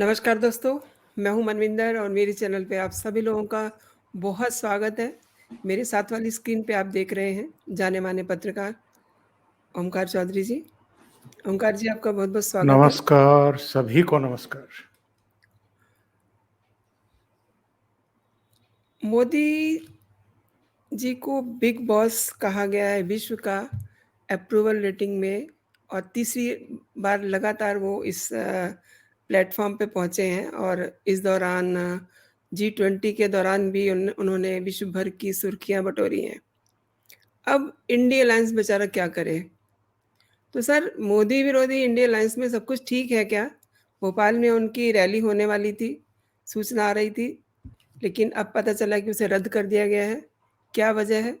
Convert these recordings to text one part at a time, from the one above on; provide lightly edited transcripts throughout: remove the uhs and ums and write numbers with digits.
नमस्कार दोस्तों, मैं हूँ मनविंदर और मेरे चैनल पे आप सभी लोगों का बहुत स्वागत है। मेरे साथ वाली स्क्रीन पे आप देख रहे हैं जाने-माने पत्रकार ओमकार चौधरी जी। ओमकार जी आपका बहुत-बहुत स्वागत है। नमस्कार, सभी को नमस्कार। मोदी जी को बिग बॉस कहा गया है विश्व का अप्रूवल रेटिंग में और तीसरी बार लगातार वो इस प्लेटफ़ॉर्म पे पहुँचे हैं और इस दौरान जी20 के दौरान भी उन्होंने विश्व भर की सुर्खियाँ बटोरी हैं। अब इंडी अलायंस बेचारा क्या करे? तो सर मोदी विरोधी इंडी अलायंस में सब कुछ ठीक है क्या? भोपाल में उनकी रैली होने वाली थी, सूचना आ रही थी, लेकिन अब पता चला कि उसे रद्द कर दिया गया है। क्या वजह है?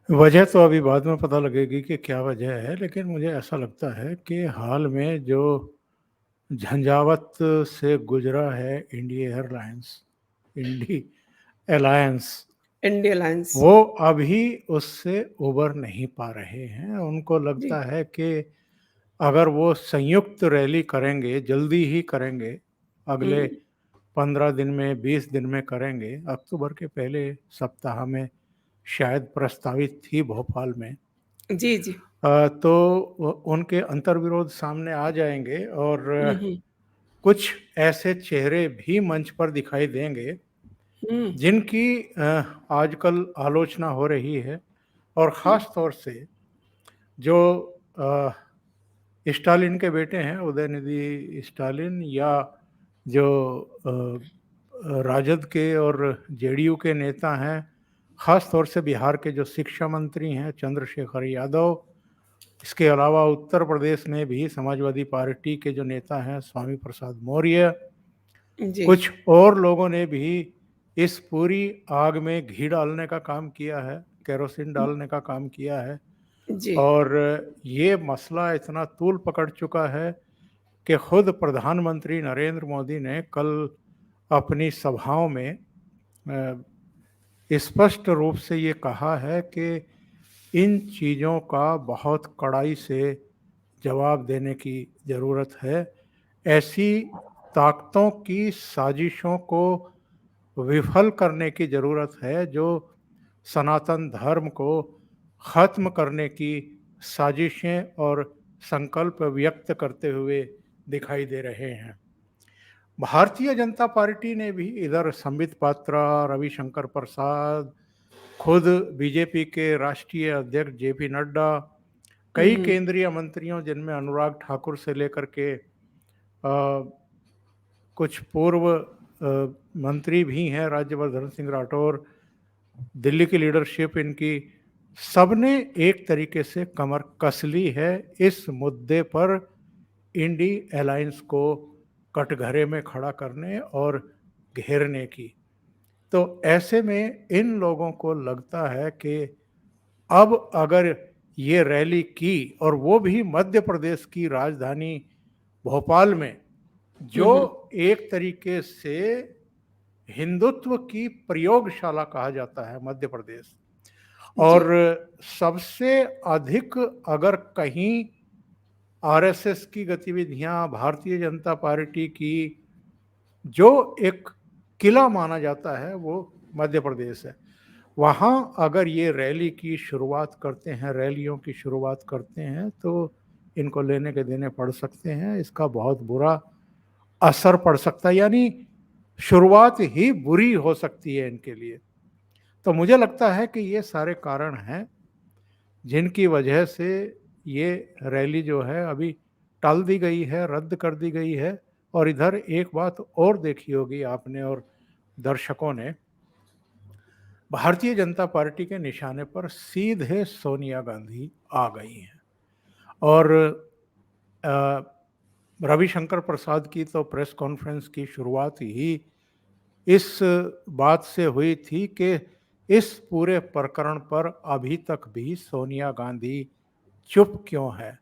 वजह तो अभी बाद में पता लगेगी कि क्या वजह है, लेकिन मुझे ऐसा लगता है कि हाल में जो झंझावत से गुजरा है इंडी अलायंस, इंडी अलायंस। वो अभी उससे उबर नहीं पा रहे हैं। उनको जी। लगता है कि अगर वो संयुक्त रैली करेंगे, जल्दी ही करेंगे, अगले हुँ। 15 दिन में, 20 दिन में करेंगे, अक्टूबर के पहले सप्ताह में शायद प्रस्तावित थी भोपाल में। जी, जी। तो उनके अंतर्विरोध सामने आ जाएंगे और हुँ, हुँ। कुछ ऐसे चेहरे भी मंच पर दिखाई देंगे हुँ, जिनकी आजकल आलोचना हो रही है, और हुँ। ख़ास तौर से जो अ, स्टालिन के बेटे हैं, उदयनिधि स्टालिन, या जो राजद के और जेडीयू के नेता हैं, ख़ास तौर से बिहार के जो शिक्षा मंत्री हैं चंद्रशेखर यादव। इसके अलावा उत्तर प्रदेश में भी समाजवादी पार्टी के जो नेता हैं स्वामी प्रसाद मौर्य, जी। कुछ और लोगों ने भी इस पूरी आग में घी डालने का काम किया है, केरोसिन डालने का काम किया है। जी। और ये मसला इतना तूल पकड़ चुका है कि खुद प्रधानमंत्री नरेंद्र मोदी ने कल अपनी सभाओं में स्पष्ट रूप से ये कहा है कि इन चीज़ों का बहुत कड़ाई से जवाब देने की ज़रूरत है। ऐसी ताकतों की साजिशों को विफल करने की ज़रूरत है जो सनातन धर्म को ख़त्म करने की साजिशें और संकल्प व्यक्त करते हुए दिखाई दे रहे हैं। भारतीय जनता पार्टी ने भी इधर संबित पात्रा, रविशंकर प्रसाद, खुद बीजेपी के राष्ट्रीय अध्यक्ष जेपी नड्डा, हुँ, कई हुँ। केंद्रीय मंत्रियों जिनमें अनुराग ठाकुर से लेकर के कुछ पूर्व मंत्री भी हैं, राज्यवर्धन सिंह राठौर, दिल्ली की लीडरशिप इनकी, सबने एक तरीके से कमर कस ली है इस मुद्दे पर इंडी अलायंस को कटघरे में खड़ा करने और घेरने की। तो ऐसे में इन लोगों को लगता है कि अब अगर ये रैली की, और वो भी मध्य प्रदेश की राजधानी भोपाल में, हुँ, जो हुँ। एक तरीके से हिंदुत्व की प्रयोगशाला कहा जाता है मध्य प्रदेश, जी। और सबसे अधिक अगर कहीं आरएसएस की गतिविधियां, भारतीय जनता पार्टी की जो एक किला माना जाता है, वो मध्य प्रदेश है। वहाँ अगर ये रैली की शुरुआत करते हैं, रैलियों की शुरुआत करते हैं, तो इनको लेने के देने पड़ सकते हैं। इसका बहुत बुरा असर पड़ सकता है, यानी शुरुआत ही बुरी हो सकती है इनके लिए। तो मुझे लगता है कि ये सारे कारण हैं जिनकी वजह से ये रैली जो है अभी टाल दी गई है, रद्द कर दी गई है। और इधर एक बात और देखी होगी आपने और दर्शकों ने, भारतीय जनता पार्टी के निशाने पर सीधे सोनिया गांधी आ गई हैं। और अ, रविशंकर प्रसाद की तो प्रेस कॉन्फ्रेंस की शुरुआत ही इस बात से हुई थी कि इस पूरे प्रकरण पर अभी तक भी सोनिया गांधी चुप क्यों है,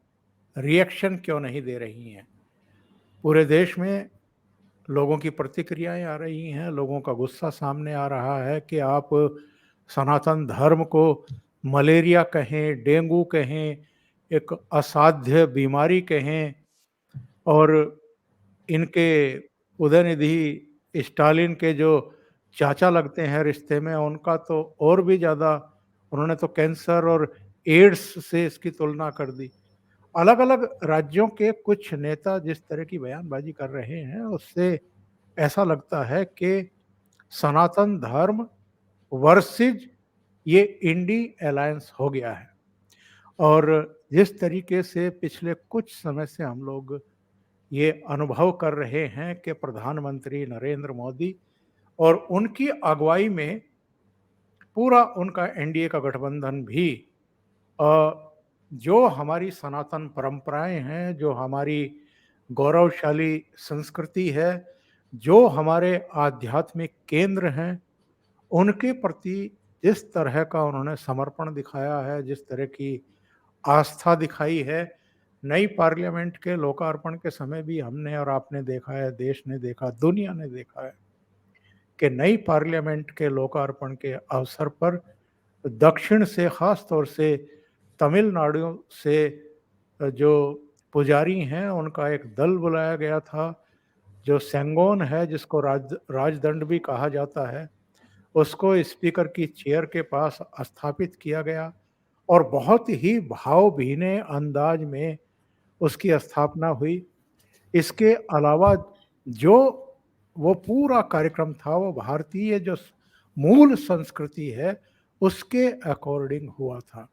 रिएक्शन क्यों नहीं दे रही हैं। पूरे देश में लोगों की प्रतिक्रियाएं आ रही हैं, लोगों का गुस्सा सामने आ रहा है कि आप सनातन धर्म को मलेरिया कहें, डेंगू कहें, एक असाध्य बीमारी कहें, और इनके उदयनिधि स्टालिन के जो चाचा लगते हैं रिश्ते में, उनका तो और भी ज़्यादा, उन्होंने तो कैंसर और एड्स से इसकी तुलना कर दी। अलग-अलग राज्यों के कुछ नेता जिस तरह की बयानबाज़ी कर रहे हैं, उससे ऐसा लगता है कि सनातन धर्म वर्सेस ये इंडी अलायंस हो गया है। और जिस तरीके से पिछले कुछ समय से हम लोग ये अनुभव कर रहे हैं कि प्रधानमंत्री नरेंद्र मोदी और उनकी अगुवाई में पूरा उनका एनडीए का गठबंधन भी जो हमारी सनातन परंपराएं हैं, जो हमारी गौरवशाली संस्कृति है, जो हमारे आध्यात्मिक केंद्र हैं, उनके प्रति जिस तरह का उन्होंने समर्पण दिखाया है, जिस तरह की आस्था दिखाई है, नई पार्लियामेंट के लोकार्पण के समय भी हमने और आपने देखा है, देश ने देखा, दुनिया ने देखा है कि नई पार्लियामेंट के लोकार्पण के अवसर पर दक्षिण से, खास तौर से तमिलनाडु से जो पुजारी हैं, उनका एक दल बुलाया गया था। जो सेंगोन है, जिसको राजदंड भी कहा जाता है, उसको स्पीकर की चेयर के पास स्थापित किया गया और बहुत ही भावभीने अंदाज में उसकी स्थापना हुई। इसके अलावा जो वो पूरा कार्यक्रम था, वो भारतीय जो मूल संस्कृति है, उसके अकॉर्डिंग हुआ था।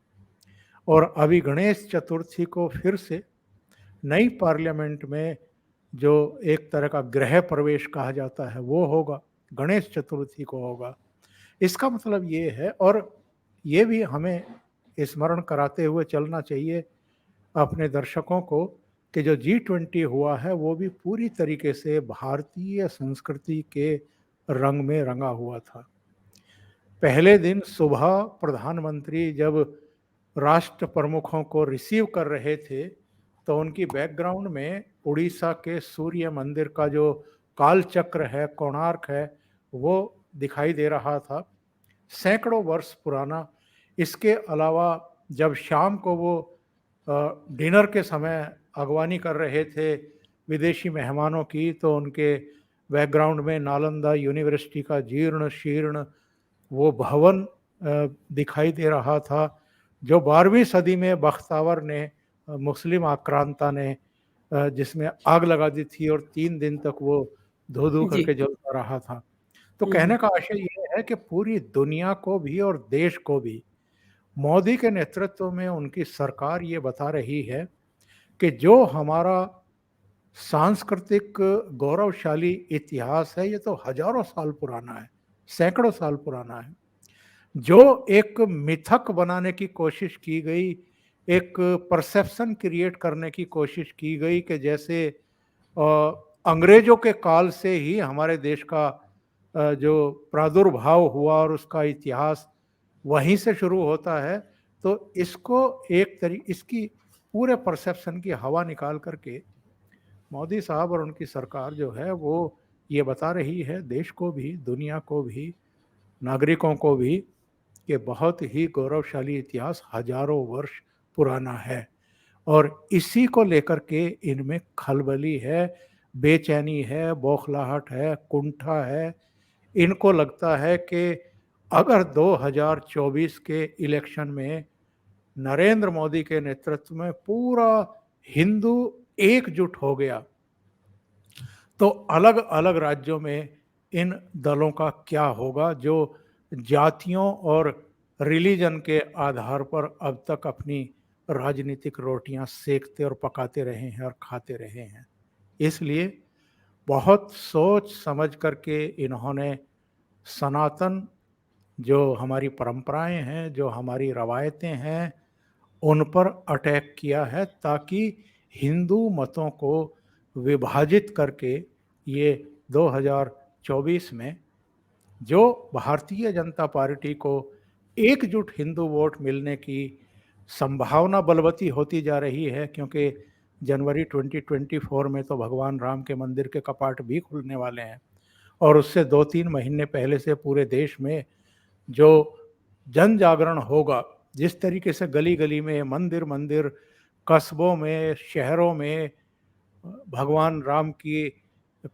और अभी गणेश चतुर्थी को फिर से नई पार्लियामेंट में जो एक तरह का गृह प्रवेश कहा जाता है, वो होगा, गणेश चतुर्थी को होगा। इसका मतलब ये है, और ये भी हमें स्मरण कराते हुए चलना चाहिए अपने दर्शकों को, कि जो G20 हुआ है वो भी पूरी तरीके से भारतीय संस्कृति के रंग में रंगा हुआ था। पहले दिन सुबह प्रधानमंत्री जब राष्ट्र प्रमुखों को रिसीव कर रहे थे, तो उनकी बैकग्राउंड में उड़ीसा के सूर्य मंदिर का जो काल चक्र है, कोणार्क है, वो दिखाई दे रहा था, सैकड़ों वर्ष पुराना। इसके अलावा जब शाम को वो डिनर के समय अगवानी कर रहे थे विदेशी मेहमानों की, तो उनके बैकग्राउंड में नालंदा यूनिवर्सिटी का जीर्ण शीर्ण वो भवन दिखाई दे रहा था, जो 12वीं सदी में बख्तावर ने, मुस्लिम आक्रांता ने जिसमें आग लगा दी थी और 3 दिन तक वो धू-धू जी। करके जलता रहा था। तो हुँ, कहने हुँ। का आशय ये है कि पूरी दुनिया को भी और देश को भी मोदी के नेतृत्व में उनकी सरकार ये बता रही है कि जो हमारा सांस्कृतिक गौरवशाली इतिहास है, ये तो हजारों साल पुराना है, सैकड़ों साल पुराना है। जो एक मिथक बनाने की कोशिश की गई, एक परसेप्शन क्रिएट करने की कोशिश की गई कि जैसे अ, अंग्रेजों के काल से ही हमारे देश का जो प्रादुर्भाव हुआ और उसका इतिहास वहीं से शुरू होता है, तो इसको इसकी पूरे परसेप्शन की हवा निकाल करके मोदी साहब और उनकी सरकार जो है वो ये बता रही है देश को भी, दुनिया को भी, नागरिकों को भी, कि बहुत ही गौरवशाली इतिहास हजारों वर्ष पुराना है। और इसी को लेकर के इनमें खलबली है, बेचैनी है, बौखलाहट है, कुंठा है। इनको लगता है कि अगर 2024 के इलेक्शन में नरेंद्र मोदी के नेतृत्व में पूरा हिंदू एकजुट हो गया, तो अलग-अलग राज्यों में इन दलों का क्या होगा, जो जातियों और रिलीजन के आधार पर अब तक अपनी राजनीतिक रोटियां सेकते और पकाते रहे हैं और खाते रहे हैं। इसलिए बहुत सोच समझ करके इन्होंने सनातन जो हमारी परंपराएं हैं, जो हमारी रवायतें हैं, उन पर अटैक किया है, ताकि हिंदू मतों को विभाजित करके ये 2024 में जो भारतीय जनता पार्टी को एकजुट हिंदू वोट मिलने की संभावना बलवती होती जा रही है, क्योंकि जनवरी 2024 में तो भगवान राम के मंदिर के कपाट भी खुलने वाले हैं, और उससे 2-3 महीने पहले से पूरे देश में जो जन जागरण होगा, जिस तरीके से गली गली में, मंदिर मंदिर, कस्बों में, शहरों में भगवान राम की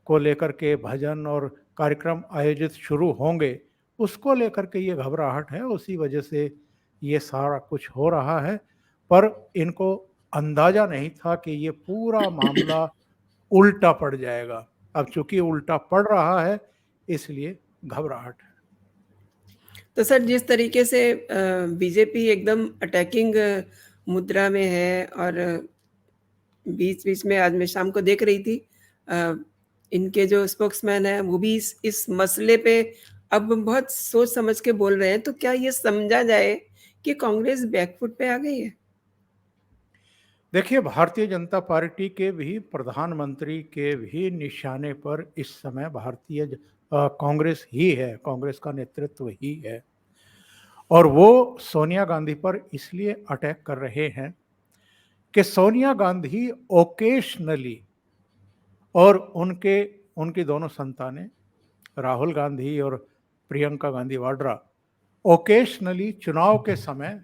को लेकर के भजन और कार्यक्रम आयोजित शुरू होंगे, उसको लेकर के ये घबराहट है, उसी वजह से ये सारा कुछ हो रहा है। पर इनको अंदाजा नहीं था कि ये पूरा मामला उल्टा पड़ जाएगा। अब चूंकि उल्टा पड़ रहा है, इसलिए घबराहट है। तो सर, जिस तरीके से बीजेपी एकदम अटैकिंग मुद्रा में है, और बीच-बीच में आज मैं शाम को देख रही थी, अ, इनके जो स्पोक्समैन हैं वो भी इस मसले पे अब बहुत सोच समझ के बोल रहे हैं, तो क्या ये समझा जाए कि कांग्रेस बैकफुट पे आ गई है? देखिए, भारतीय जनता पार्टी के भी प्रधानमंत्री के भी निशाने पर इस समय कांग्रेस ही है, कांग्रेस का नेतृत्व ही है। और वो सोनिया गांधी पर इसलिए अटैक कर रहे हैं कि सोनिया गांधी ओकेशनली, और उनकी दोनों संतानें राहुल गांधी और प्रियंका गांधी वाड्रा, ओकेशनली चुनाव के समय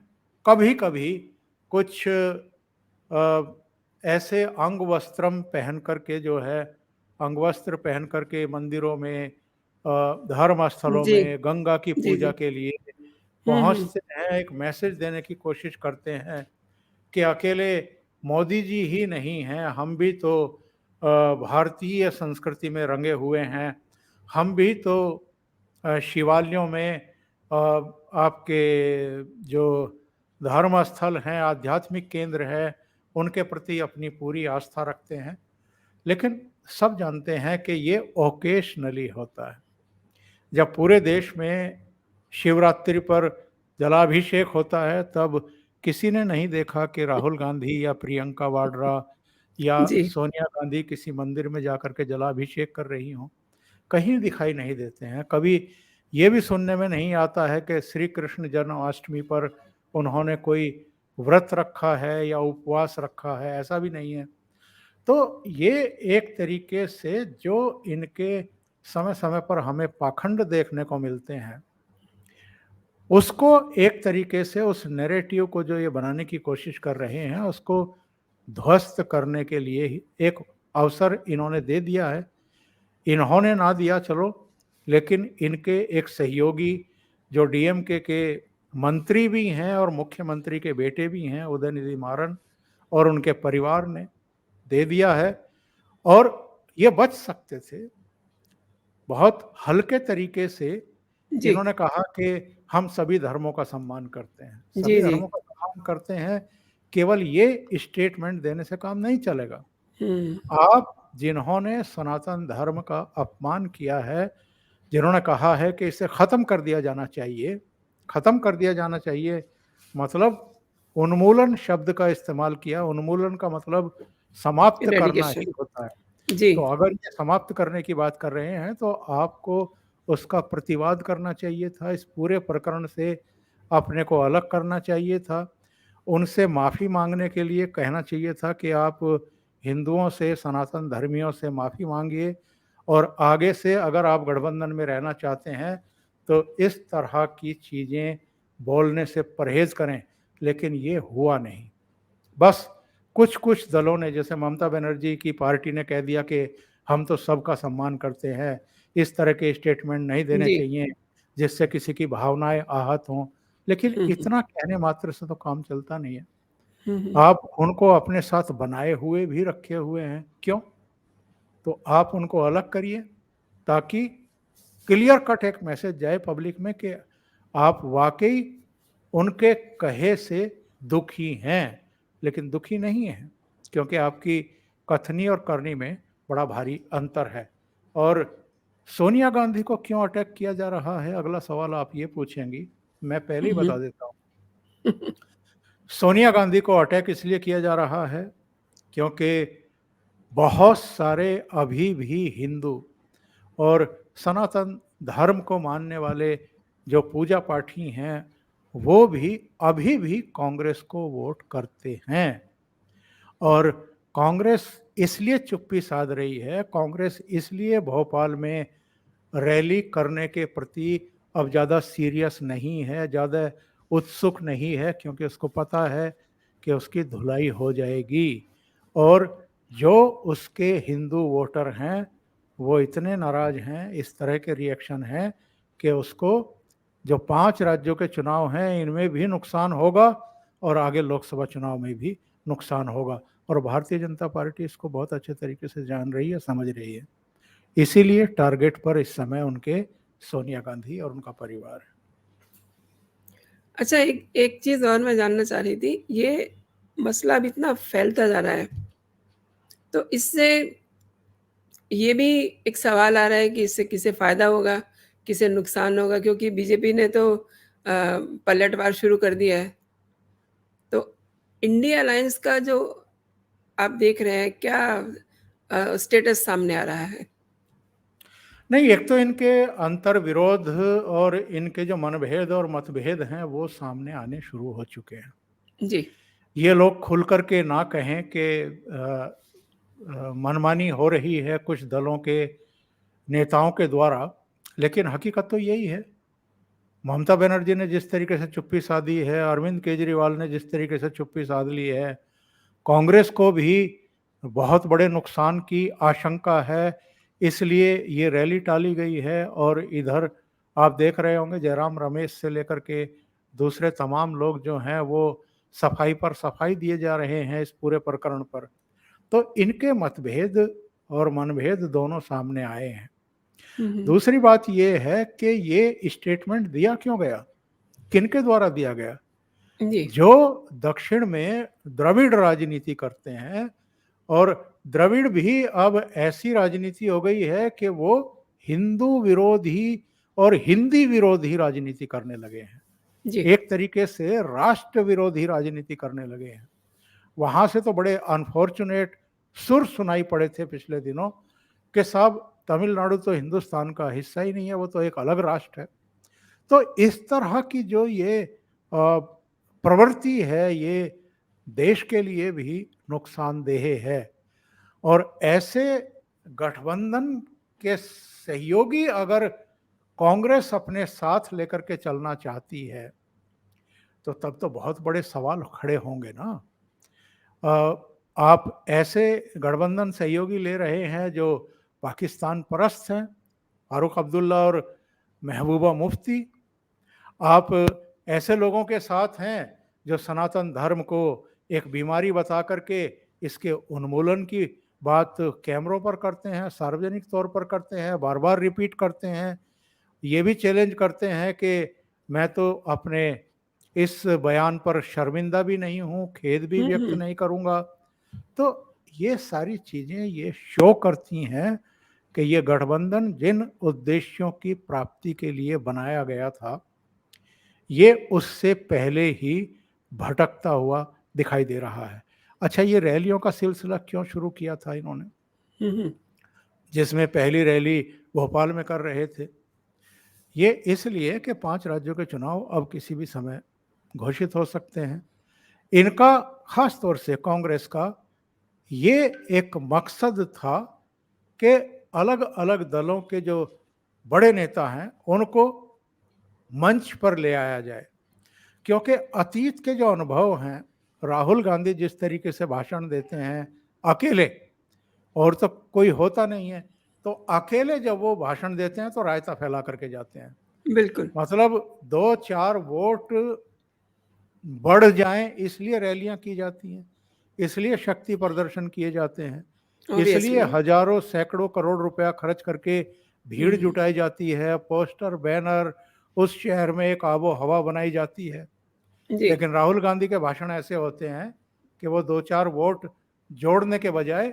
कभी-कभी कुछ ऐसे अंगवस्त्रम पहन करके, जो है अंगवस्त्र पहन करके मंदिरों में, धर्म स्थलों जी। में गंगा की जी, पूजा जी। के लिए हुँ, हुँ। पहुंचते हैं, एक मैसेज देने की कोशिश करते हैं कि अकेले मोदी जी ही नहीं हैं, हम भी तो भारतीय संस्कृति में रंगे हुए हैं, हम भी तो शिवालयों में, आपके जो धर्म स्थल हैं, आध्यात्मिक केंद्र है, उनके प्रति अपनी पूरी आस्था रखते हैं। लेकिन सब जानते हैं कि ये ओकेशनली होता है। जब पूरे देश में शिवरात्रि पर जलाभिषेक होता है, तब किसी ने नहीं देखा कि राहुल गांधी या प्रियंका वाड्रा या जी। सोनिया गांधी किसी मंदिर में जाकर के जलाभिषेक कर रही हों। कहीं दिखाई नहीं देते हैं। कभी ये भी सुनने में नहीं आता है कि श्री कृष्ण जन्माष्टमी पर उन्होंने कोई व्रत रखा है या उपवास रखा है, ऐसा भी नहीं है। तो ये एक तरीके से जो इनके समय-समय पर हमें पाखंड देखने को मिलते हैं, उसको एक तरीके से, उस नैरेटिव को जो ये बनाने की कोशिश कर रहे हैं, उसको ध्वस्त करने के लिए ही एक अवसर इन्होंने दे दिया है। इन्होंने ना दिया चलो, लेकिन इनके एक सहयोगी जो डीएमके के मंत्री भी हैं और मुख्यमंत्री के बेटे भी हैं, उदयनिधि मारन, और उनके परिवार ने दे दिया है। और ये बच सकते थे बहुत हल्के तरीके से। जी। इन्होंने कहा कि हम सभी धर्मों का सम्मान करते हैं, जी, सभी जी। धर्मों का सम्मान करते हैं, केवल ये स्टेटमेंट देने से काम नहीं चलेगा। हुँ। आप जिन्होंने सनातन धर्म का अपमान किया है, जिन्होंने कहा है कि इसे खत्म कर दिया जाना चाहिए, खत्म कर दिया जाना चाहिए, मतलब उन्मूलन शब्द का इस्तेमाल किया। उन्मूलन का मतलब समाप्त करना ही डेडिकेशन। होता है। जी। तो अगर ये समाप्त करने की बात कर रहे हैं, तो आपको उसका प्रतिवाद करना चाहिए था, इस पूरे प्रकरण से अपने को अलग करना चाहिए था। उनसे माफ़ी माँगने के लिए कहना चाहिए था कि आप हिंदुओं से, सनातन धर्मियों से माफ़ी माँगिए, और आगे से अगर आप गठबंधन में रहना चाहते हैं, तो इस तरह की चीज़ें बोलने से परहेज़ करें। लेकिन ये हुआ नहीं। बस कुछ-कुछ दलों ने, जैसे ममता बनर्जी की पार्टी ने कह दिया कि हम तो सबका सम्मान करते हैं, इस तरह के स्टेटमेंट नहीं देने जी। चाहिए जिससे किसी की भावनाएँ आहत हों। लेकिन हुँ, हुँ। इतना कहने मात्र से तो काम चलता नहीं है। हुँ, हुँ। आप उनको अपने साथ बनाए हुए भी रखे हुए हैं, क्यों? तो आप उनको अलग करिए, ताकि क्लियर कट एक मैसेज जाए पब्लिक में कि आप वाक़ई उनके कहे से दुखी हैं, लेकिन दुखी नहीं हैं, क्योंकि आपकी कथनी और करनी में बड़ा भारी अंतर है। और सोनिया गांधी को क्यों अटैक किया जा रहा है, अगला सवाल आप ये पूछेंगी, मैं पहले हुँ, ही हुँ। बता देता हूँ। सोनिया गांधी को अटैक इसलिए किया जा रहा है क्योंकि बहुत सारे अभी भी हिंदू और सनातन धर्म को मानने वाले जो पूजा पाठी हैं, वो भी अभी भी कांग्रेस को वोट करते हैं। और कांग्रेस इसलिए चुप्पी साध रही है, कांग्रेस इसलिए भोपाल में रैली करने के प्रति अब ज़्यादा सीरियस नहीं है, ज़्यादा उत्सुक नहीं है, क्योंकि उसको पता है कि उसकी धुलाई हो जाएगी। और जो उसके हिंदू वोटर हैं वो इतने नाराज हैं, इस तरह के रिएक्शन हैं कि उसको जो 5 राज्यों के चुनाव हैं इनमें भी नुकसान होगा और आगे लोकसभा चुनाव में भी नुकसान होगा। और भारतीय जनता पार्टी इसको बहुत अच्छे तरीके से जान रही है, समझ रही है। इसीलिए टारगेट पर इस समय उनके सोनिया गांधी और उनका परिवार है। अच्छा, एक एक चीज़ और मैं जानना चाह रही थी, ये मसला अब इतना फैलता जा रहा है, तो इससे ये भी एक सवाल आ रहा है कि इससे किसे फ़ायदा होगा, किसे नुकसान होगा, क्योंकि बीजेपी ने तो पलटवार शुरू कर दिया है। तो इंडिया अलायंस का जो आप देख रहे हैं, क्या स्टेटस सामने आ रहा है? नहीं, एक तो इनके अंतर विरोध और इनके जो मनभेद और मतभेद हैं वो सामने आने शुरू हो चुके हैं। जी। ये लोग खुल कर के ना कहें कि मनमानी हो रही है कुछ दलों के नेताओं के द्वारा, लेकिन हकीकत तो यही है। ममता बनर्जी ने जिस तरीके से चुप्पी साधी है, अरविंद केजरीवाल ने जिस तरीके से चुप्पी साध ली है, कांग्रेस को भी बहुत बड़े नुकसान की आशंका है, इसलिए ये रैली टाली गई है। और इधर आप देख रहे होंगे जयराम रमेश से लेकर के दूसरे तमाम लोग जो हैं वो सफाई पर सफाई दिए जा रहे हैं इस पूरे प्रकरण पर। तो इनके मतभेद और मनभेद दोनों सामने आए हैं। हुँ, हुँ। दूसरी बात ये है कि ये स्टेटमेंट दिया क्यों गया, किनके द्वारा दिया गया? जी। जो दक्षिण में द्रविड़ राजनीति करते हैं, और द्रविड़ भी अब ऐसी राजनीति हो गई है कि वो हिंदू विरोधी और हिंदी विरोधी राजनीति करने लगे हैं। जी। एक तरीके से राष्ट्र विरोधी राजनीति करने लगे हैं। वहां से तो बड़े अनफॉर्चुनेट सुर सुनाई पड़े थे पिछले दिनों कि साहब तमिलनाडु तो हिंदुस्तान का हिस्सा ही नहीं है, वो तो एक अलग राष्ट्र है। तो इस तरह की जो ये प्रवृत्ति है ये देश के लिए भी नुकसानदेह है। और ऐसे गठबंधन के सहयोगी अगर कांग्रेस अपने साथ लेकर के चलना चाहती है तो तब तो बहुत बड़े सवाल खड़े होंगे ना। आप ऐसे गठबंधन सहयोगी ले रहे हैं जो पाकिस्तान परस्त हैं, फारूक अब्दुल्ला और महबूबा मुफ्ती। आप ऐसे लोगों के साथ हैं जो सनातन धर्म को एक बीमारी बता करके इसके उन्मूलन की बात कैमरों पर करते हैं, सार्वजनिक तौर पर करते हैं, बार बार रिपीट करते हैं। ये भी चैलेंज करते हैं कि मैं तो अपने इस बयान पर शर्मिंदा भी नहीं हूँ, खेद भी हुँ, व्यक्त हुँ। नहीं करूँगा। तो ये सारी चीज़ें ये शो करती हैं कि ये गठबंधन जिन उद्देश्यों की प्राप्ति के लिए बनाया गया था ये उससे पहले ही भटकता हुआ दिखाई दे रहा है। अच्छा, ये रैलियों का सिलसिला क्यों शुरू किया था इन्होंने, हुँ, हुँ। जिसमें पहली रैली भोपाल में कर रहे थे? ये इसलिए कि 5 राज्यों के चुनाव अब किसी भी समय घोषित हो सकते हैं। इनका खास तौर से कांग्रेस का ये एक मकसद था कि अलग-अलग दलों के जो बड़े नेता हैं उनको मंच पर ले आया जाए। क्योंकि अतीत के जो अनुभव हैं, राहुल गांधी जिस तरीके से भाषण देते हैं अकेले, और तो कोई होता नहीं है, तो अकेले जब वो भाषण देते हैं तो रायता फैला करके जाते हैं। बिल्कुल, मतलब 2-4 वोट बढ़ जाएं इसलिए रैलियां की जाती हैं, इसलिए शक्ति प्रदर्शन किए जाते हैं, इसलिए ऑब्वियसली। हजारों सैकड़ों करोड़ रुपया खर्च करके हुँ, भीड़ हुँ। जुटाई जाती है, पोस्टर बैनर, उस शहर में एक आबो हवा बनाई जाती है। जी। लेकिन राहुल गांधी के भाषण ऐसे होते हैं कि वो 2-4 वोट जोड़ने के बजाय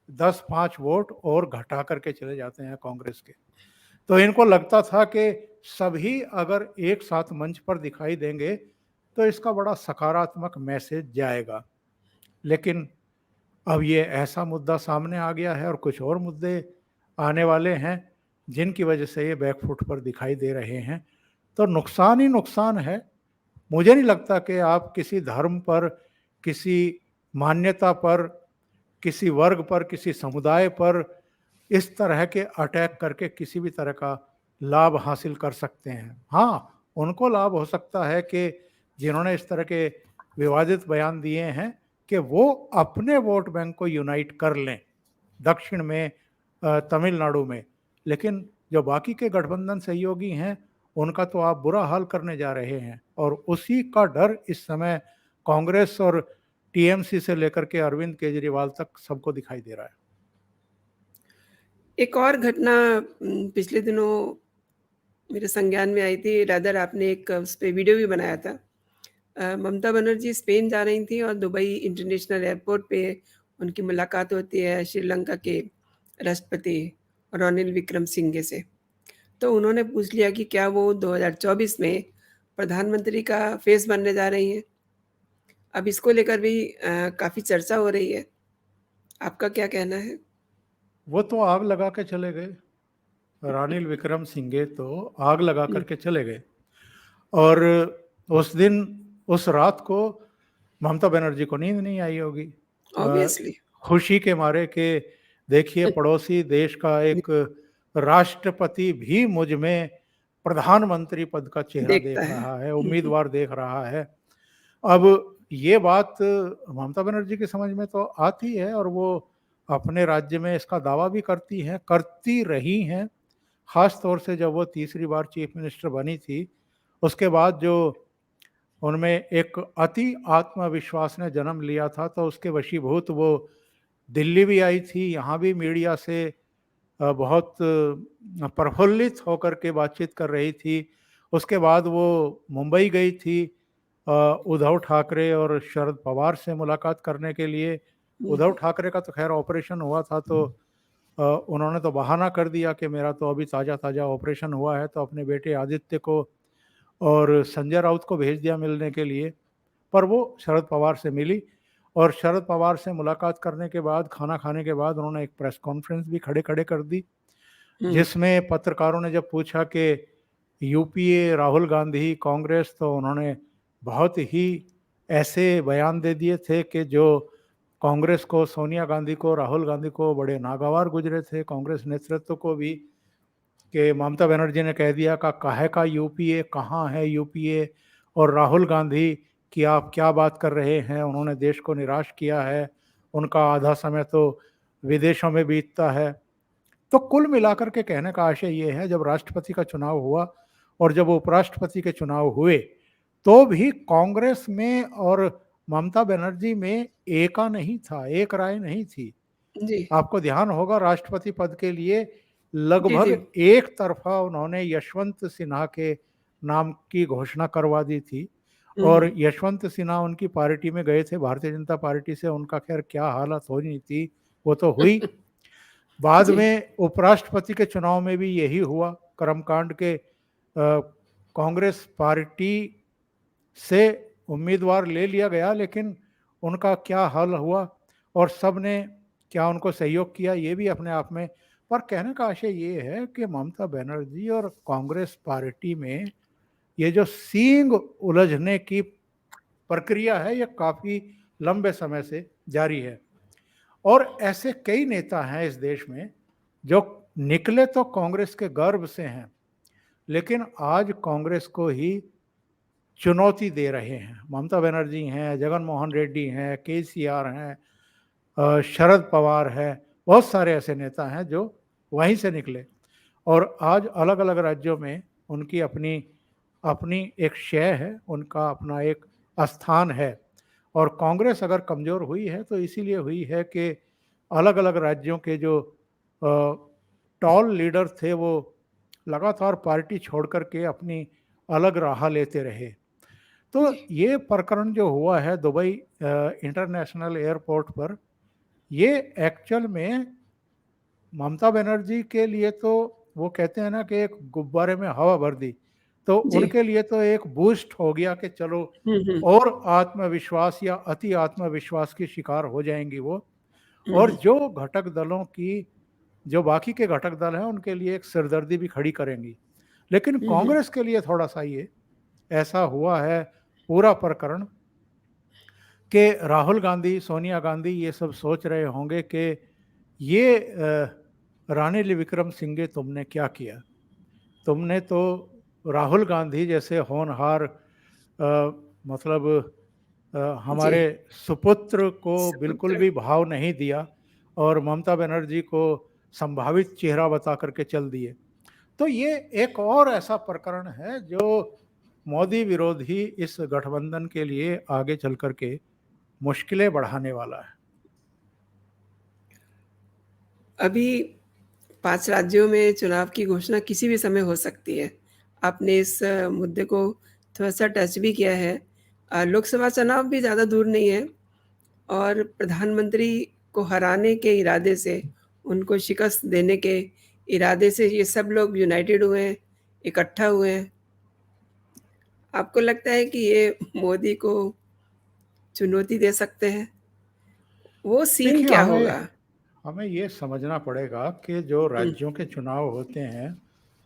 10-5 वोट और घटा करके चले जाते हैं कांग्रेस के। तो इनको लगता था कि सभी अगर एक साथ मंच पर दिखाई देंगे तो इसका बड़ा सकारात्मक मैसेज जाएगा। लेकिन अब ये ऐसा मुद्दा सामने आ गया है और कुछ और मुद्दे आने वाले हैं जिनकी वजह से ये बैकफुट पर दिखाई दे रहे हैं। तो नुकसान ही नुकसान है। मुझे नहीं लगता कि आप किसी धर्म पर, किसी मान्यता पर, किसी वर्ग पर, किसी समुदाय पर इस तरह के अटैक करके किसी भी तरह का लाभ हासिल कर सकते हैं। हाँ, उनको लाभ हो सकता है कि जिन्होंने इस तरह के विवादित बयान दिए हैं कि वो अपने वोट बैंक को यूनाइट कर लें दक्षिण में, तमिलनाडु में। लेकिन जो बाकी के गठबंधन सहयोगी हैं उनका तो आप बुरा हाल करने जा रहे हैं, और उसी का डर इस समय कांग्रेस और टीएमसी से लेकर के अरविंद केजरीवाल तक सबको दिखाई दे रहा है। एक और घटना पिछले दिनों मेरे संज्ञान में आई थी, रादर आपने एक उस पे वीडियो भी बनाया था। ममता बनर्जी स्पेन जा रही थी और दुबई इंटरनेशनल एयरपोर्ट पे उनकी मुलाकात होती है श्रीलंका के राष्ट्रपति रनिल विक्रमसिंघे से। तो उन्होंने पूछ लिया कि क्या वो 2024 में प्रधानमंत्री का फेस बनने जा रही हैं। अब इसको लेकर भी काफ़ी चर्चा हो रही है। आपका क्या कहना है? वो तो आग लगा के चले गए, रानिल विक्रमसिंघे तो आग लगा हुँ, करके चले गए। और उस दिन, उस रात को ममता बनर्जी को नींद नहीं आई होगी, ऑब्वियसली। खुशी के मारे कि देखिए पड़ोसी देश का एक राष्ट्रपति भी मुझ में प्रधानमंत्री पद का चेहरा देखता देख है। रहा है, हुँ, हुँ, उम्मीदवार देख रहा है। अब ये बात ममता बनर्जी की समझ में तो आती है और वो अपने राज्य में इसका दावा भी करती हैं, करती रही हैं। ख़ास तौर से जब वो तीसरी बार चीफ मिनिस्टर बनी थी, उसके बाद जो उनमें एक अति आत्मविश्वास ने जन्म लिया था, तो उसके वशीभूत वो दिल्ली भी आई थी, यहाँ भी मीडिया से बहुत प्रफुल्लित होकर के बातचीत कर रही थी। उसके बाद वो मुंबई गई थी उद्धव ठाकरे और शरद पवार से मुलाकात करने के लिए। हुँ, उद्धव ठाकरे का तो खैर ऑपरेशन हुआ था, तो उन्होंने तो बहाना कर दिया कि मेरा तो अभी ताज़ा-ताज़ा ऑपरेशन हुआ है, तो अपने बेटे आदित्य को और संजय राउत को भेज दिया मिलने के लिए। पर वो शरद पवार से मिली, और शरद पवार से मुलाकात करने के बाद, खाना खाने के बाद उन्होंने एक प्रेस कॉन्फ्रेंस भी खड़े-खड़े कर दी, हुँ, जिसमें पत्रकारों ने जब पूछा कि यूपीए राहुल गांधी कांग्रेस, तो उन्होंने बहुत ही ऐसे बयान दे दिए थे कि जो कांग्रेस को, सोनिया गांधी को, राहुल गांधी को बड़े नागवार गुजरे थे, कांग्रेस नेतृत्व को भी, कि ममता बनर्जी ने कह दिया कि काहे का यूपीए, कहाँ है यूपीए, और राहुल गांधी की आप क्या बात कर रहे हैं, उन्होंने देश को निराश किया है, उनका आधा समय तो विदेशों में बीतता है। तो कुल मिलाकर के कहने का आशय ये है, जब राष्ट्रपति का चुनाव हुआ और जब उपराष्ट्रपति के चुनाव हुए, तो भी कांग्रेस में और ममता बनर्जी में एका नहीं था, एक राय नहीं थी। जी। आपको ध्यान होगा राष्ट्रपति पद के लिए जी, लगभग जी। एक तरफा उन्होंने यशवंत सिन्हा के नाम की घोषणा करवा दी थी, हुँ, और हुँ। यशवंत सिन्हा उनकी पार्टी में गए थे, भारतीय जनता पार्टी से उनका खैर क्या हालत होनी थी वो तो हुई। बाद जी। में उपराष्ट्रपति के चुनाव में भी यही हुआ, कर्मकांड के कांग्रेस पार्टी से उम्मीदवार ले लिया गया, लेकिन उनका क्या हल हुआ और सब ने क्या उनको सहयोग किया, ये भी अपने आप में। पर कहने का आशय ये है कि ममता बनर्जी और कांग्रेस पार्टी में ये जो सींग उलझने की प्रक्रिया है, ये काफ़ी लंबे समय से जारी है। और ऐसे कई नेता हैं इस देश में जो निकले तो कांग्रेस के गर्भ से हैं, लेकिन आज कांग्रेस को ही चुनौती दे रहे हैं। ममता बनर्जी हैं, जगन मोहन रेड्डी हैं, केसीआर हैं, शरद पवार हैं, बहुत सारे ऐसे नेता हैं जो वहीं से निकले, और आज अलग-अलग राज्यों में उनकी अपनी अपनी एक शय है, उनका अपना एक स्थान है। और कांग्रेस अगर कमज़ोर हुई है तो इसीलिए हुई है कि अलग-अलग राज्यों के जो टॉल लीडर थे वो लगातार पार्टी छोड़ कर के अपनी अलग राह लेते रहे। तो जी। ये प्रकरण जो हुआ है दुबई इंटरनेशनल एयरपोर्ट पर, ये एक्चुअल में ममता बनर्जी के लिए तो, वो कहते हैं ना कि एक गुब्बारे में हवा भर दी, तो जी। उनके लिए तो एक बूस्ट हो गया कि चलो हुँ, हुँ। और आत्मविश्वास या अति आत्मविश्वास की शिकार हो जाएंगी वो। हुँ, और हुँ। जो घटक दलों की, जो बाकी के घटक दल हैं उनके लिए एक सिरदर्दी भी खड़ी करेंगी। लेकिन हुँ, हुँ। कांग्रेस के लिए थोड़ा सा ये ऐसा हुआ है पूरा प्रकरण कि राहुल गांधी, सोनिया गांधी ये सब सोच रहे होंगे कि ये रानिल विक्रमसिंघे तुमने क्या किया? तुमने तो राहुल गांधी जैसे होनहार, मतलब हमारे जी, सुपुत्र को बिल्कुल सुपुत्र भी भाव नहीं दिया और ममता बनर्जी को संभावित चेहरा बता करके चल दिए। तो ये एक और ऐसा प्रकरण है जो मोदी विरोधी इस गठबंधन के लिए आगे चल करके मुश्किलें बढ़ाने वाला है। अभी 5 राज्यों में चुनाव की घोषणा किसी भी समय हो सकती है। आपने इस मुद्दे को थोड़ा-सा टच भी किया है। लोकसभा चुनाव भी ज़्यादा दूर नहीं है और प्रधानमंत्री को हराने के इरादे से, उनको शिकस्त देने के इरादे से ये सब लोग यूनाइटेड हुए हैं, इकट्ठा हुए हैं। आपको लगता है कि ये मोदी को चुनौती दे सकते हैं? वो सीन देखिए, क्या हमें होगा? हमें ये समझना पड़ेगा कि जो हुँ, राज्यों के चुनाव होते हैं,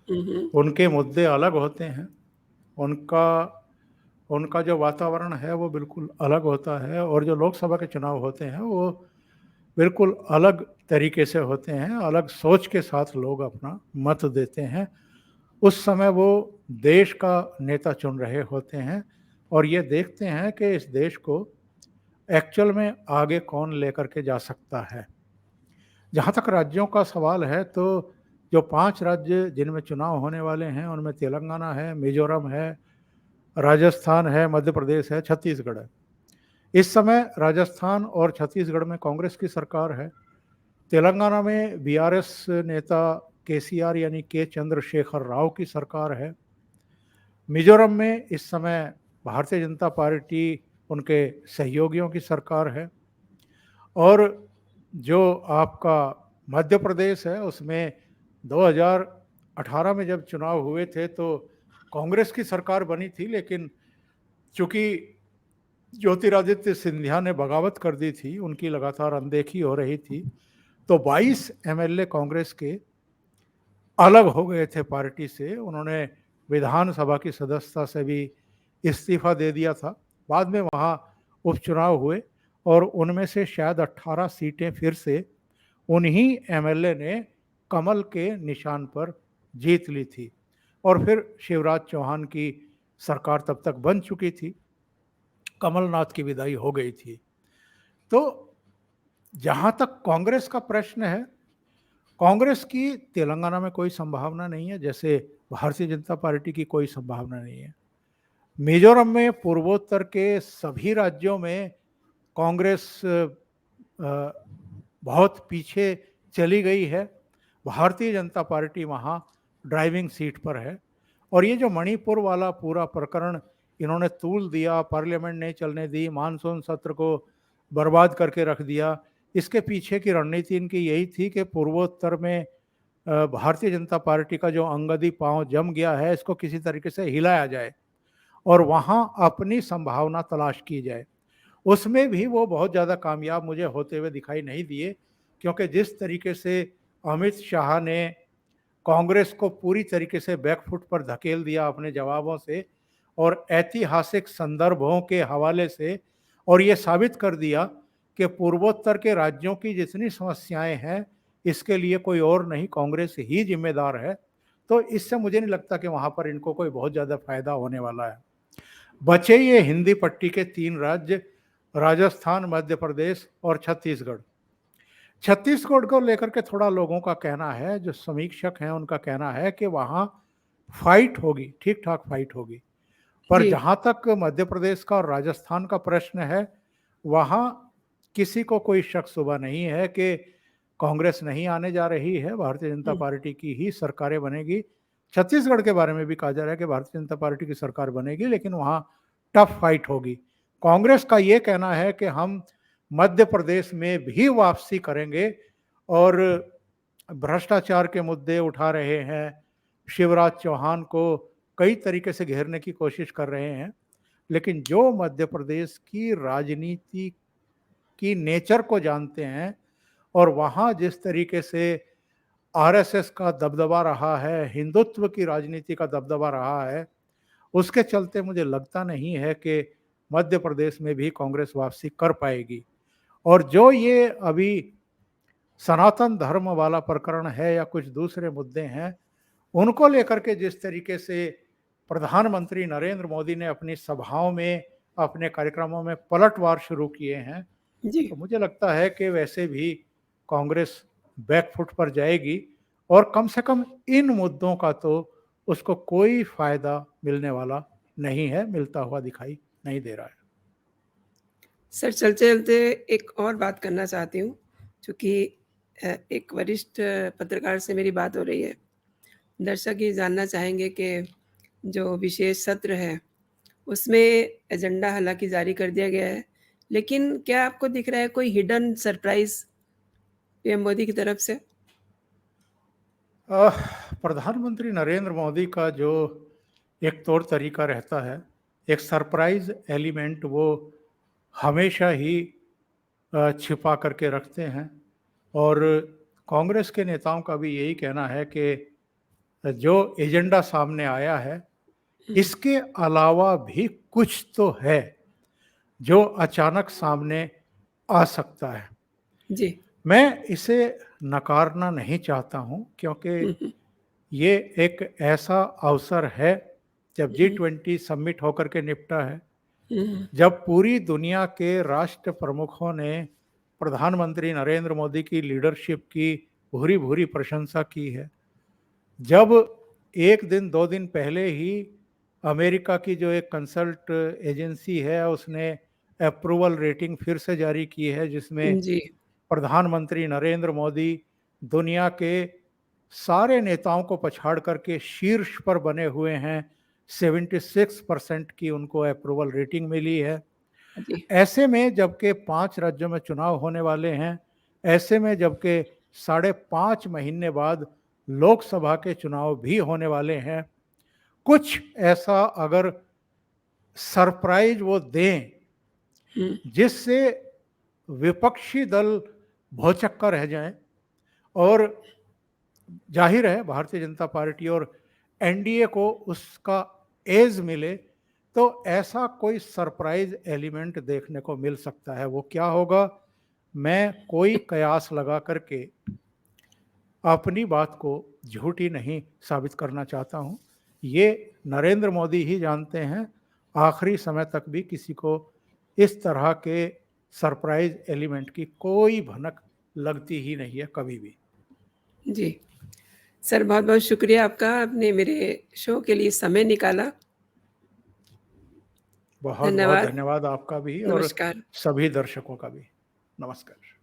हुँ, हुँ। उनके मुद्दे अलग होते हैं। उनका उनका जो वातावरण है वो बिल्कुल अलग होता है और जो लोकसभा के चुनाव होते हैं वो बिल्कुल अलग तरीके से होते हैं, अलग सोच के साथ लोग अपना मत देते हैं। उस समय वो देश का नेता चुन रहे होते हैं और ये देखते हैं कि इस देश को एक्चुअल में आगे कौन लेकर के जा सकता है। जहाँ तक राज्यों का सवाल है तो जो 5 राज्य जिनमें चुनाव होने वाले हैं उनमें तेलंगाना है, मिज़ोरम है, राजस्थान है, मध्य प्रदेश है, छत्तीसगढ़ है। इस समय राजस्थान और छत्तीसगढ़ में कांग्रेस की सरकार है। तेलंगाना में बीआरएस नेता केसीआर यानी के चंद्रशेखर राव की सरकार है। मिजोरम में इस समय भारतीय जनता पार्टी उनके सहयोगियों की सरकार है और जो आपका मध्य प्रदेश है उसमें 2018 में जब चुनाव हुए थे तो कांग्रेस की सरकार बनी थी, लेकिन चूंकि ज्योतिरादित्य सिंधिया ने बगावत कर दी थी, उनकी लगातार अनदेखी हो रही थी, तो 22 एमएलए कांग्रेस के अलग हो गए थे पार्टी से। उन्होंने विधानसभा की सदस्यता से भी इस्तीफा दे दिया था। बाद में वहाँ उपचुनाव हुए और उनमें से शायद 18 सीटें फिर से उन्हीं एमएलए ने कमल के निशान पर जीत ली थी और फिर शिवराज चौहान की सरकार तब तक बन चुकी थी। कमलनाथ की विदाई हो गई थी। तो जहाँ तक कांग्रेस का प्रश्न है, कांग्रेस की तेलंगाना में कोई संभावना नहीं है, जैसे भारतीय जनता पार्टी की कोई संभावना नहीं है। मिजोरम में पूर्वोत्तर के सभी राज्यों में कांग्रेस बहुत पीछे चली गई है। भारतीय जनता पार्टी वहाँ ड्राइविंग सीट पर है और ये जो मणिपुर वाला पूरा प्रकरण इन्होंने तूल दिया, पार्लियामेंट नहीं चलने दी, मानसून सत्र को बर्बाद करके रख दिया। इसके पीछे की रणनीति इनकी यही थी कि पूर्वोत्तर में भारतीय जनता पार्टी का जो अंगदी पांव जम गया है इसको किसी तरीके से हिलाया जाए और वहाँ अपनी संभावना तलाश की जाए। उसमें भी वो बहुत ज़्यादा कामयाब मुझे होते हुए दिखाई नहीं दिए, क्योंकि जिस तरीके से अमित शाह ने कांग्रेस को पूरी तरीके से बैकफुट पर धकेल दिया अपने जवाबों से और ऐतिहासिक संदर्भों के हवाले से, और ये साबित कर दिया कि पूर्वोत्तर के राज्यों की जितनी समस्याएं हैं इसके लिए कोई और नहीं, कांग्रेस ही जिम्मेदार है। तो इससे मुझे नहीं लगता कि वहाँ पर इनको कोई बहुत ज़्यादा फायदा होने वाला है। बचे ये हिंदी पट्टी के 3 राज्य, राजस्थान, मध्य प्रदेश और छत्तीसगढ़। छत्तीसगढ़ को लेकर के थोड़ा लोगों का कहना है, जो समीक्षक हैं उनका कहना है कि वहाँ फाइट होगी, ठीक-ठाक फाइट होगी। पर जी। जहाँ तक मध्य प्रदेश का और राजस्थान का प्रश्न है, वहाँ किसी को कोई शक शुबा नहीं है कि कांग्रेस नहीं आने जा रही है, भारतीय जनता हुँ, पार्टी की ही सरकारें बनेगी। छत्तीसगढ़ के बारे में भी कहा जा रहा है कि भारतीय जनता पार्टी की सरकार बनेगी, लेकिन वहाँ टफ फाइट होगी। कांग्रेस का ये कहना है कि हम मध्य प्रदेश में भी वापसी करेंगे और भ्रष्टाचार के मुद्दे उठा रहे हैं, शिवराज चौहान को कई तरीके से घेरने की कोशिश कर रहे हैं। लेकिन जो मध्य प्रदेश की राजनीति की नेचर को जानते हैं और वहाँ जिस तरीके से आरएसएस का दबदबा रहा है, हिंदुत्व की राजनीति का दबदबा रहा है, उसके चलते मुझे लगता नहीं है कि मध्य प्रदेश में भी कांग्रेस वापसी कर पाएगी। और जो ये अभी सनातन धर्म वाला प्रकरण है या कुछ दूसरे मुद्दे हैं, उनको लेकर के जिस तरीके से प्रधानमंत्री नरेंद्र मोदी ने अपनी सभाओं में अपने कार्यक्रमों में पलटवार शुरू किए हैं, जी। तो मुझे लगता है कि वैसे भी कांग्रेस बैकफुट पर जाएगी और कम से कम इन मुद्दों का तो उसको कोई फ़ायदा मिलने वाला नहीं है, मिलता हुआ दिखाई नहीं दे रहा है। सर चलते-चलते एक और बात करना चाहती हूँ, चूँकि एक वरिष्ठ पत्रकार से मेरी बात हो रही है। दर्शक ये जानना चाहेंगे कि जो विशेष सत्र है, उसमें एजेंडा हालाँकि जारी कर दिया गया है, लेकिन क्या आपको दिख रहा है कोई हिडन सरप्राइज़ पीएम मोदी की तरफ से? अ, प्रधानमंत्री नरेंद्र मोदी का जो एक तौर तरीका रहता है, एक सरप्राइज़ एलिमेंट वो हमेशा ही छिपा करके रखते हैं और कांग्रेस के नेताओं का भी यही कहना है कि जो एजेंडा सामने आया है, हुँ, इसके अलावा भी कुछ तो है, जो अचानक सामने आ सकता है। जी। मैं इसे नकारना नहीं चाहता हूँ क्योंकि हुँ, हुँ, ये एक ऐसा अवसर है, जब हुँ, G20 समिट होकर के निपटा है, हुँ, जब पूरी दुनिया के राष्ट्र प्रमुखों ने प्रधानमंत्री नरेंद्र मोदी की लीडरशिप की भूरी-भूरी प्रशंसा की है। जब 1 दिन 2 दिन पहले ही अमेरिका की जो एक कंसल्ट एजेंसी है, उसने अप्रूवल रेटिंग फिर से जारी की है, जिसमें जी, प्रधानमंत्री नरेंद्र मोदी दुनिया के सारे नेताओं को पछाड़ करके शीर्ष पर बने हुए हैं। 76% की उनको अप्रूवल रेटिंग मिली है। जी, ऐसे में जबकि 5 राज्यों में चुनाव होने वाले हैं, ऐसे में जबकि साढ़े 5 महीने बाद लोकसभा के चुनाव भी होने वाले हैं, कुछ ऐसा अगर सरप्राइज़ वो दें, हुँ, जिससे विपक्षी दल भौचक्का रह जाएँ और ज़ाहिर है भारतीय जनता पार्टी और एनडीए को उसका एज मिले, तो ऐसा कोई सरप्राइज़ एलिमेंट देखने को मिल सकता है। वो क्या होगा? मैं कोई कयास लगा करके अपनी बात को झूठी नहीं साबित करना चाहता हूँ। ये नरेंद्र मोदी ही जानते हैं, आखिरी समय तक भी किसी को इस तरह के सरप्राइज़ एलिमेंट की कोई भनक लगती ही नहीं है कभी भी। जी। सर बहुत-बहुत शुक्रिया आपका, आपने मेरे शो के लिए समय निकाला। बहुत-बहुत धन्यवाद, धन्यवाद आपका भी और नमस्कार। सभी दर्शकों का भी। नमस्कार।